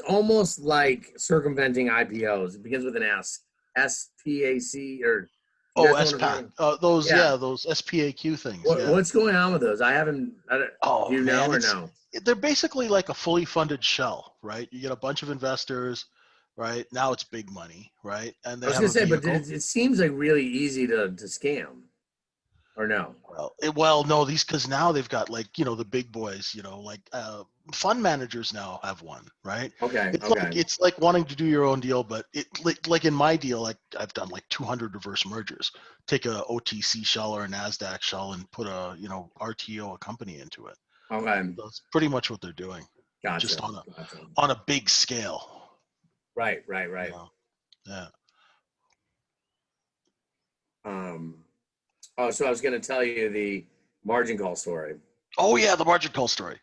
almost like circumventing IPOs. It begins with an S. SPAC, or you Oh, guys know what I'm SPAC. talking Those, Yeah. yeah, those SPAQ things. Yeah. What's going on with those? I don't, Oh do you know man, or no? they're basically like a fully funded shell, right? You get a bunch of investors, right? Now it's big money, right? And I they was have gonna a say, but vehicle. it seems like really easy to scam, or no? Well, no, these because now they've got like the big boys, like fund managers now have one, right? Okay, It's okay. like wanting to do your own deal, but it like in my deal, like I've done like 200 reverse mergers. Take a OTC shell or a Nasdaq shell and put a RTO, a company into it. Okay. That's pretty much what they're doing, Gotcha. just Gotcha. on a big scale. Right. Yeah. Oh, so I was going to tell you the margin call story. Oh yeah, the margin call story.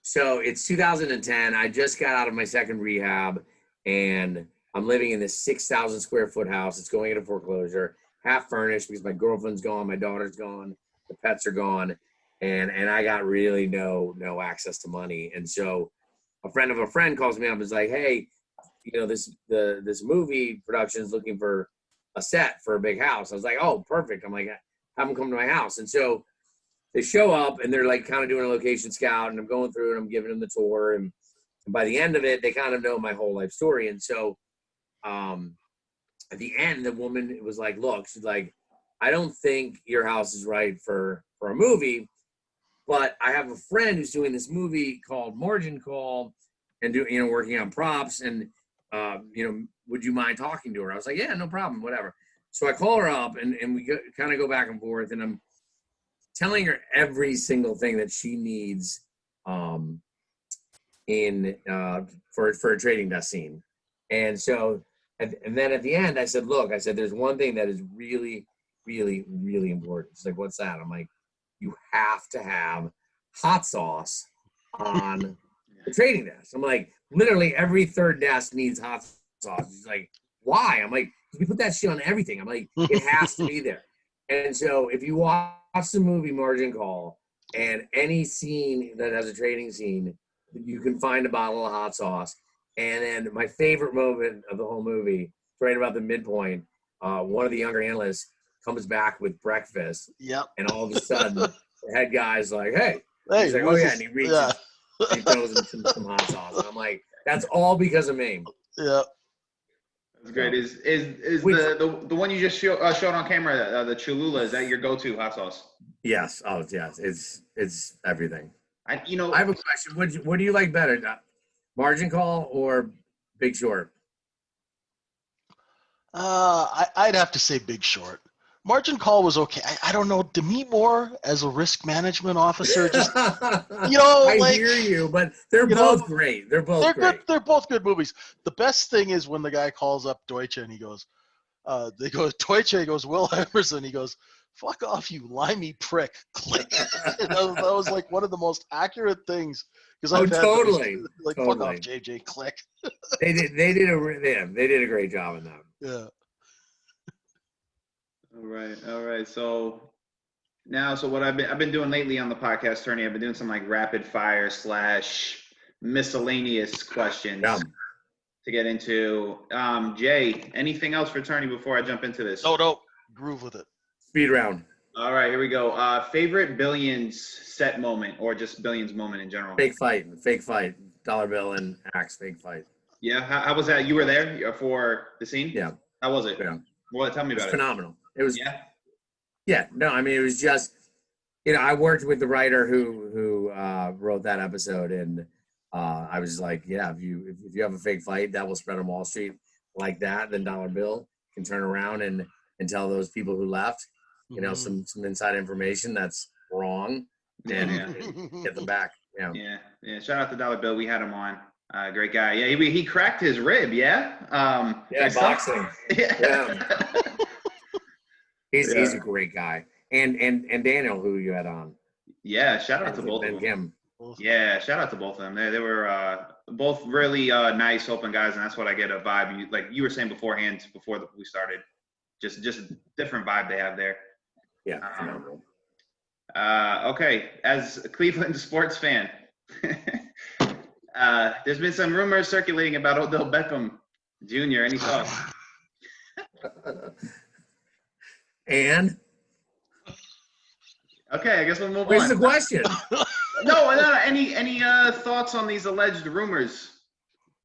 So it's 2010. I just got out of my second rehab, and I'm living in this 6,000 square foot house. It's going into foreclosure, half furnished because my girlfriend's gone, my daughter's gone, the pets are gone, and I got really no access to money. And so a friend of a friend calls me up and is like, hey, this movie production is looking for a set for a big house. I was like, oh, perfect. I'm like, have them come to my house. And so they show up and they're like kind of doing a location scout, and I'm going through and I'm giving them the tour. And by the end of it, they kind of know my whole life story. And so at the end, the woman was like, look, she's like, I don't think your house is right for a movie, but I have a friend who's doing this movie called Margin Call and working on props. And, would you mind talking to her? I was like, yeah, no problem, whatever. So I call her up and we kind of go back and forth, and I'm telling her every single thing that she needs for a trading desk scene. And so, and then at the end, I said, look, there's one thing that is really, really, really important. She's like, what's that? I'm like, you have to have hot sauce on the trading desk. I'm like, literally every third desk needs hot sauce. She's like, why? I'm like, you put that shit on everything. I'm like, it has to be there. And so if you watch the movie Margin Call, and any scene that has a trading scene, you can find a bottle of hot sauce. And then my favorite moment of the whole movie, right about the midpoint, one of the younger analysts comes back with breakfast. Yep. And all of a sudden, the head guy's like, hey. Hey, he's like, oh, yeah. And he reaches, and he throws him some hot sauce. And I'm like, that's all because of me. Yeah. That's great. Is the one you just showed on camera, the Cholula, is that your go-to hot sauce? Yes. Oh, yes. It's everything. I have a question. What do you like better, Margin Call or Big Short? I'd have to say Big Short. Margin Call was okay. I don't know. Demi Moore as a risk management officer, just I hear you, but they're both great. They're both great. Good. They're both good movies. The best thing is when the guy calls up Deutsche and he goes, Deutsche, he goes, Will Emerson, he goes, fuck off, you limey prick. Click. that was like one of the most accurate things. Totally. Like, totally. fuck off, JJ, click. They did a great job in that. Yeah. All right. So what I've been doing lately on the podcast, Turney, I've been doing some like rapid fire / miscellaneous questions to get into. Jay, anything else for Turney before I jump into this? No. Groove with it. Speed round. All right, here we go. Favorite Billions set moment, or just Billions moment in general? Fake fight. Dollar Bill and Axe, fake fight. Yeah, how was that? You were there for the scene? Yeah. How was it? Yeah. Well, tell me about it. Phenomenal. It was. Yeah. No, I mean, it was just, I worked with the writer who wrote that episode, and I was like, yeah, if you have a fake fight that will spread on Wall Street like that, then Dollar Bill can turn around and tell those people who left, some inside information that's wrong, and get them back. Yeah. Shout out to Dollar Bill. We had him on. Great guy. Yeah, he cracked his rib. Yeah. Boxing. Yeah. He's a great guy. And Daniel, who you had on. Yeah, shout out to both of them. Yeah, shout out to both of them. They were both really nice, open guys, and that's what I get a vibe. Like you were saying beforehand, before we started, Just different vibe they have there. Yeah. Phenomenal. Okay, as a Cleveland sports fan, there's been some rumors circulating about Odell Beckham Jr. Any thoughts? And Okay, I guess we'll move where's on. the question? No. Any thoughts on these alleged rumors?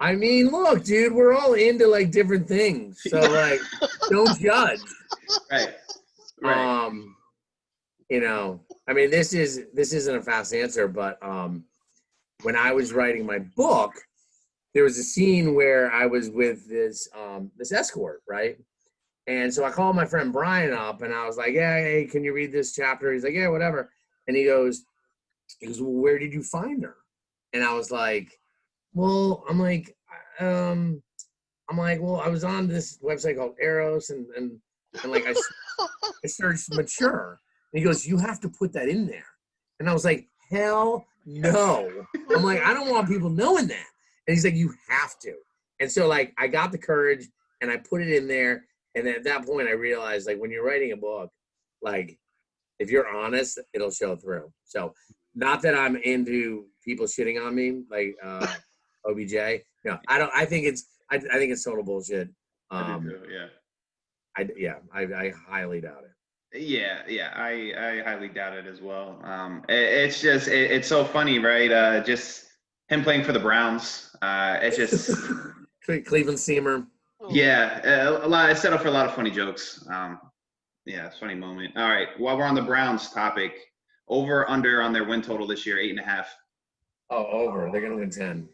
I mean, look, dude, we're all into like different things, so like, don't judge. Right. You know, I mean, this isn't a fast answer, but when I was writing my book, there was a scene where I was with this escort, right? And so I called my friend Brian up, and I was like, "Yeah, hey, can you read this chapter?" He's like, "Yeah, whatever." And he goes, "Well, where did you find her?" And I was like, "Well, well, I was on this website called Eros, and like I searched mature." And he goes, "You have to put that in there." And I was like, "Hell no!" I'm like, "I don't want people knowing that." And he's like, "You have to." And so like I got the courage and I put it in there. And at that point, I realized, like, when you're writing a book, like, if you're honest, it'll show through. So, not that I'm into people shitting on me, like OBJ. No, I don't. I think it's total bullshit. I do too, yeah. I highly doubt it. Yeah, I highly doubt it as well. It's just it's so funny, right? Just him playing for the Browns. It's just Cleveland Steamer. yeah, a lot. It's set up for a lot of funny jokes. Yeah, it's a funny moment. All right, while we're on the Browns topic, over under on their win total this year, 8.5. Oh, over. They're gonna win 10.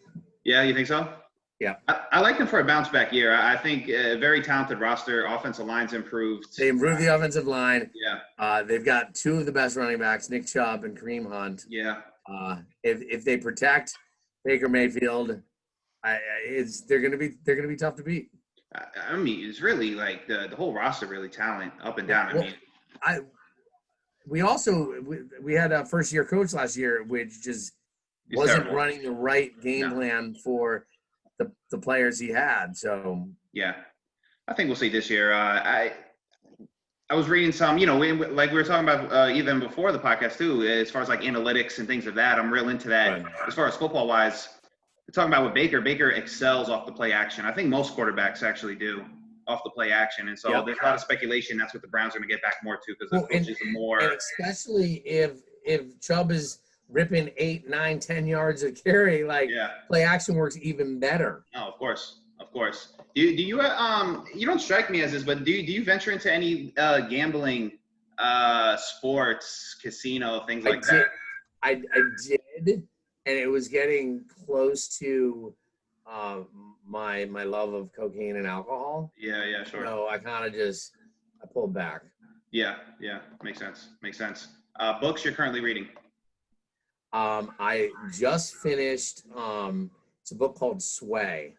Yeah, you think so? Yeah. I like them for a bounce back year. I think a very talented roster. Offensive line's improved. They improved the offensive line. Yeah. They've got two of the best running backs, Nick Chubb and Kareem Hunt. Yeah. If they protect Baker Mayfield, they're gonna be tough to beat. I mean, it's really like the whole roster really talent up and down. We had a first year coach last year, which just wasn't terrible. running the right game plan for the players he had. So yeah, I think we'll see this year. I was reading some, like we were talking about even before the podcast too, as far as like analytics and things of that. I'm real into that. Right. As far as football wise, we're talking about with Baker. Baker excels off the play action. I think most quarterbacks actually do off the play action, and so there's a lot of speculation that's what the Browns are going to get back more to because the coaches are more. And especially if Chubb is ripping 8, 9, 10 yards of carry, play action works even better. Oh, of course. Do you you don't strike me as this, but do you venture into any gambling, sports, casino, things like that? I did, and it was getting close to my love of cocaine and alcohol. Yeah, sure. So I kind of I pulled back. Yeah, makes sense. Books you're currently reading? I just finished. It's a book called Sway.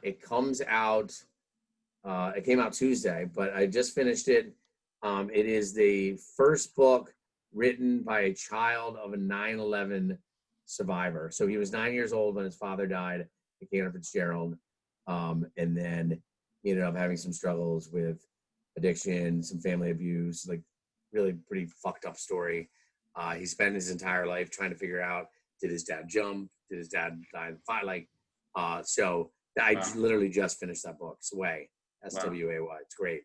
It comes out. It came out Tuesday, but I just finished it. It is the first book written by a child of a 9/11 survivor. So he was 9 years old when his father died, Cantor Fitzgerald, and then he ended up having some struggles with addiction, some family abuse, like really pretty fucked up story. He spent his entire life trying to figure out, did his dad jump? Did his dad die in the fire? So I literally just finished that book, Sway, Sway. It's great.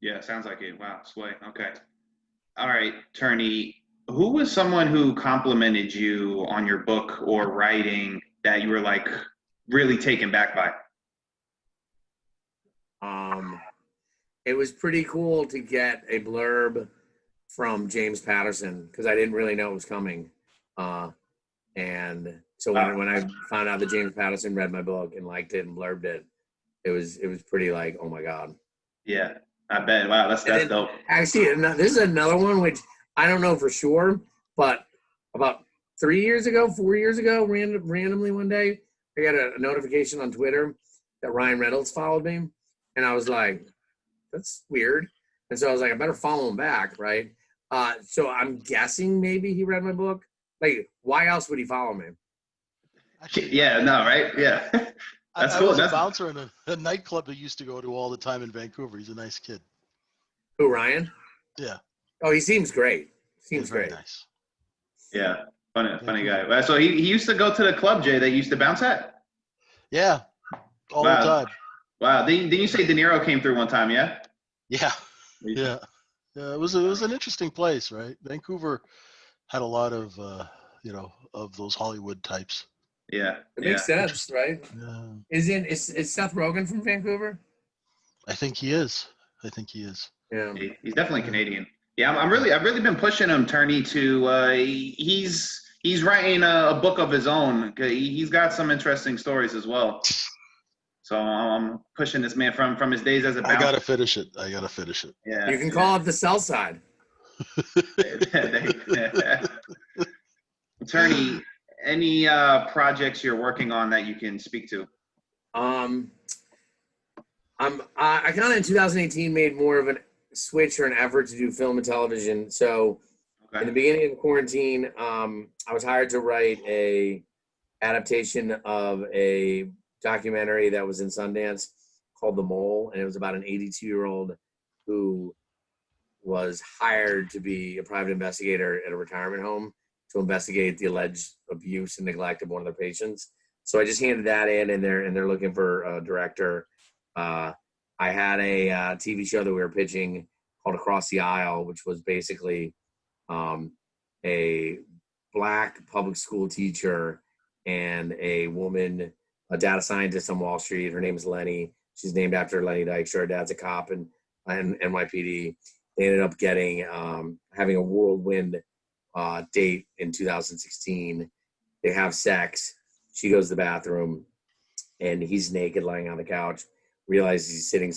Yeah, sounds like it. Wow, Sway. Okay. All right, Turney, who was someone who complimented you on your book or writing that you were like really taken back by? It was pretty cool to get a blurb from James Patterson because I didn't really know it was coming. And so when I found out that James Patterson read my book and liked it and blurbed it, it was pretty like, oh my God. Yeah, I bet. Wow, that's dope. Actually, this is another one which I don't know for sure, but about 4 years ago, randomly one day, I got a notification on Twitter that Ryan Reynolds followed me. And I was like, that's weird. And so I was like, I better follow him back, right? So I'm guessing maybe he read my book. Like, why else would he follow me? Actually, right? Yeah. I was a bouncer in a nightclub that used to go to all the time in Vancouver. He's a nice kid. Who, Ryan? Yeah. Oh, he seems great. Seems He's very great. nice. Yeah, funny guy. So he used to go to the club, Jay, that you used to bounce at? Yeah. All the Wow. time. Wow. Didn't you say De Niro came through one time, yeah? Yeah. Yeah. Yeah. It was an interesting place, right? Vancouver had a lot of of those Hollywood types. Yeah. It Yeah. makes sense, right? Yeah. Is Seth Rogen from Vancouver? I think he is. Yeah. He's definitely Yeah. Canadian. Yeah, I've really been pushing him, Turney, to he's writing a book of his own. He's got some interesting stories as well. So I'm pushing this man from his days as a bouncer. I gotta finish it. Yeah, You can call it the Sell Side. Turney, any projects you're working on that you can speak to? I kind of in 2018 made more of a switch or an effort to do film and television. So in the beginning of quarantine, I was hired to write a adaptation of a documentary that was in Sundance called The Mole, and it was about an 82-year-old who was hired to be a private investigator at a retirement home to investigate the alleged abuse and neglect of one of their patients. So I just handed that in, and they're looking for a director. I had a TV show that we were pitching called Across the Aisle, which was basically a Black public school teacher and a woman, a data scientist on Wall Street. Her name is Lenny. She's named after Lenny Dykstra. Her dad's a cop in NYPD. They ended up getting having a whirlwind date in 2016. They have sex. She goes to the bathroom, and he's naked, lying on the couch. Realizes he's sitting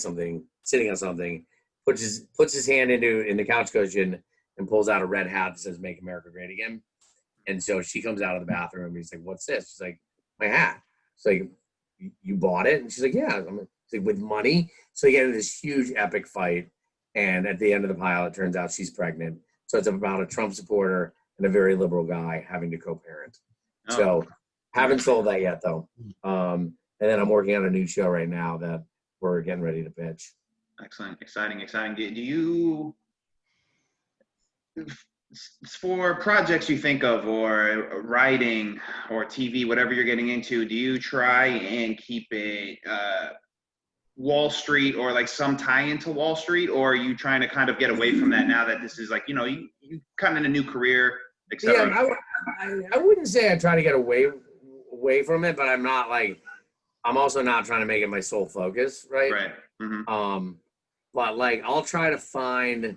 on something. Puts his hand in the couch cushion and pulls out a red hat that says "Make America Great Again." And so she comes out of the bathroom, and he's like, "What's this?" She's like, "My hat." She's like, "You bought it?" And she's like, "Yeah." She's like, "With money?" So they get into this huge epic fight, and at the end of the pilot, it turns out she's pregnant. So it's about a Trump supporter and a very liberal guy having to co-parent. Oh. So haven't sold that yet, though. And then I'm working on a new show right now that we're getting ready to pitch. Excellent, exciting. Do you, for projects you think of, or writing, or TV, whatever you're getting into, do you try and keep it Wall Street, or like some tie into Wall Street, or are you trying to kind of get away from that now that this is like, you kind of in a new career, etc.? Yeah, I wouldn't say I try to get away from it, but I'm also not trying to make it my sole focus, right? Right. Mm-hmm. But I'll try to find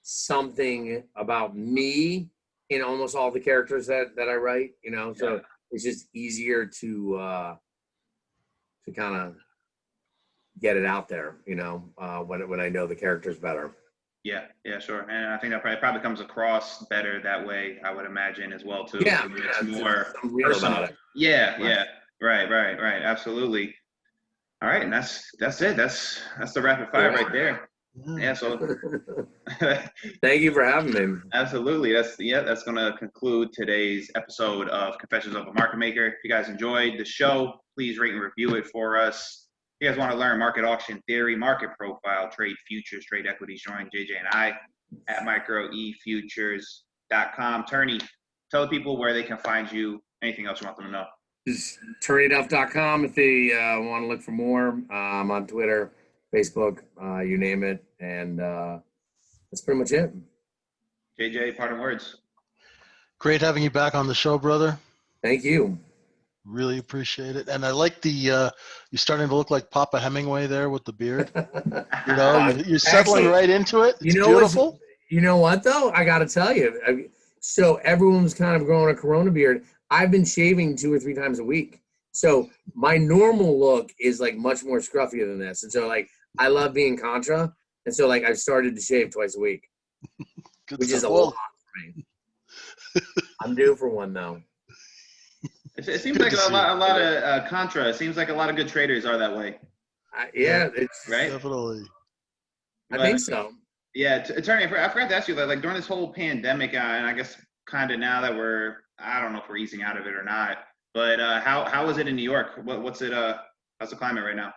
something about me in almost all the characters that I write, so it's just easier to kind of get it out there, when I know the characters better. Yeah, sure. And I think that probably comes across better that way, I would imagine, as well, too. Yeah, it's more real personal. about it. Yeah. Right. Absolutely. All right, and that's it. That's the rapid fire right there. Yeah. So thank you for having me. Absolutely. That's going to conclude today's episode of Confessions of a Market Maker. If you guys enjoyed the show, please rate and review it for us. If you guys want to learn market auction theory, market profile, trade futures, trade equities, join JJ and I at microefutures.com. Turney, tell the people where they can find you. Anything else you want them to know? Just TurneyDuff.com if they want to look for more. I'm on Twitter, Facebook, you name it. And that's pretty much it. JJ, parting words. Great having you back on the show, brother. Thank you. Really appreciate it. And I like you're starting to look like Papa Hemingway there with the beard. You're settling right into it. It's beautiful. You know what, though? I got to tell you. So everyone's kind of growing a Corona beard. I've been shaving 2 or 3 times a week. So my normal look is much more scruffier than this. And so I love being Contra. And so I've started to shave twice a week, which is a lot for me. I'm due for one, though. It seems like a lot of Contra. It seems like a lot of good traders are that way. It's right. Definitely. I think so. Yeah, Attorney, I forgot to ask you that, during this whole pandemic, and I guess kind of now that I don't know if we're easing out of it or not, but how is it in New York? What's it? How's the climate right now?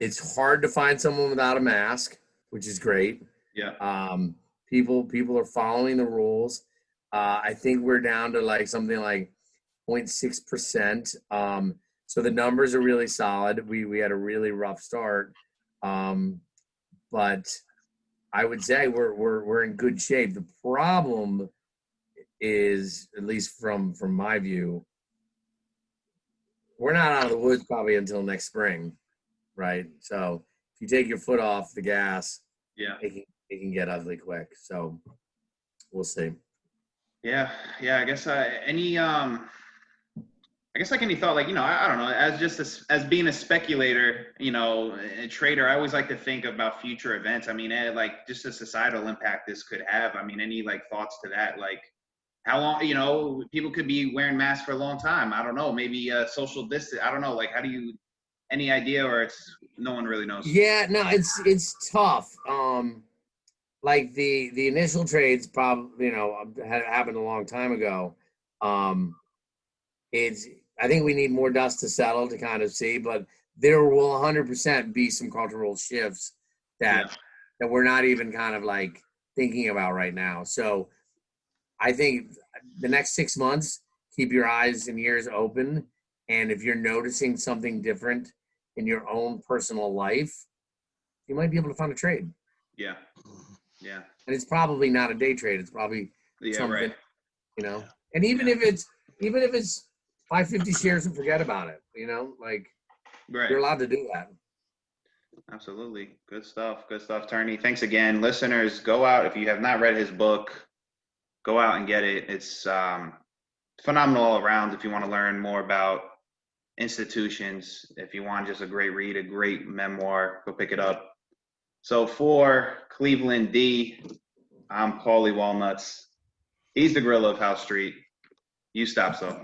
It's hard to find someone without a mask, which is great. Yeah. People are following the rules. I think we're down to like something like 0.6%. So the numbers are really solid. We had a really rough start, but I would say we're in good shape. The problem is, at least from my view, we're not out of the woods probably until next spring, right? So if you take your foot off the gas, Yeah. it can get ugly quick. So we'll see. Yeah. Yeah. I guess like any thought, like, I don't know, as being a speculator, a trader, I always like to think about future events. I mean, like just the societal impact this could have. I mean, any like thoughts to that? Like how long, people could be wearing masks for a long time. I don't know, maybe social distance. I don't know. Like, any idea, or no one really knows? Yeah, no, it's tough. Like the initial trades probably, had happened a long time ago. I think we need more dust to settle to kind of see, but there will 100% be some cultural shifts that we're not even kind of like thinking about right now. So I think the next 6 months, keep your eyes and ears open. And if you're noticing something different in your own personal life, you might be able to find a trade. Yeah. Yeah. And it's probably not a day trade. It's probably something, Yeah. And even if it's 550 shares and forget about it, like you're allowed to do that. Absolutely. Good stuff. Good stuff, Turney. Thanks again. Listeners, go out. If you have not read his book, go out and get it. It's phenomenal all around. If you want to learn more about institutions, if you want just a great read, a great memoir, go pick it up. So for Cleveland D, I'm Paulie Walnuts. He's the gorilla of House Street. You stop so.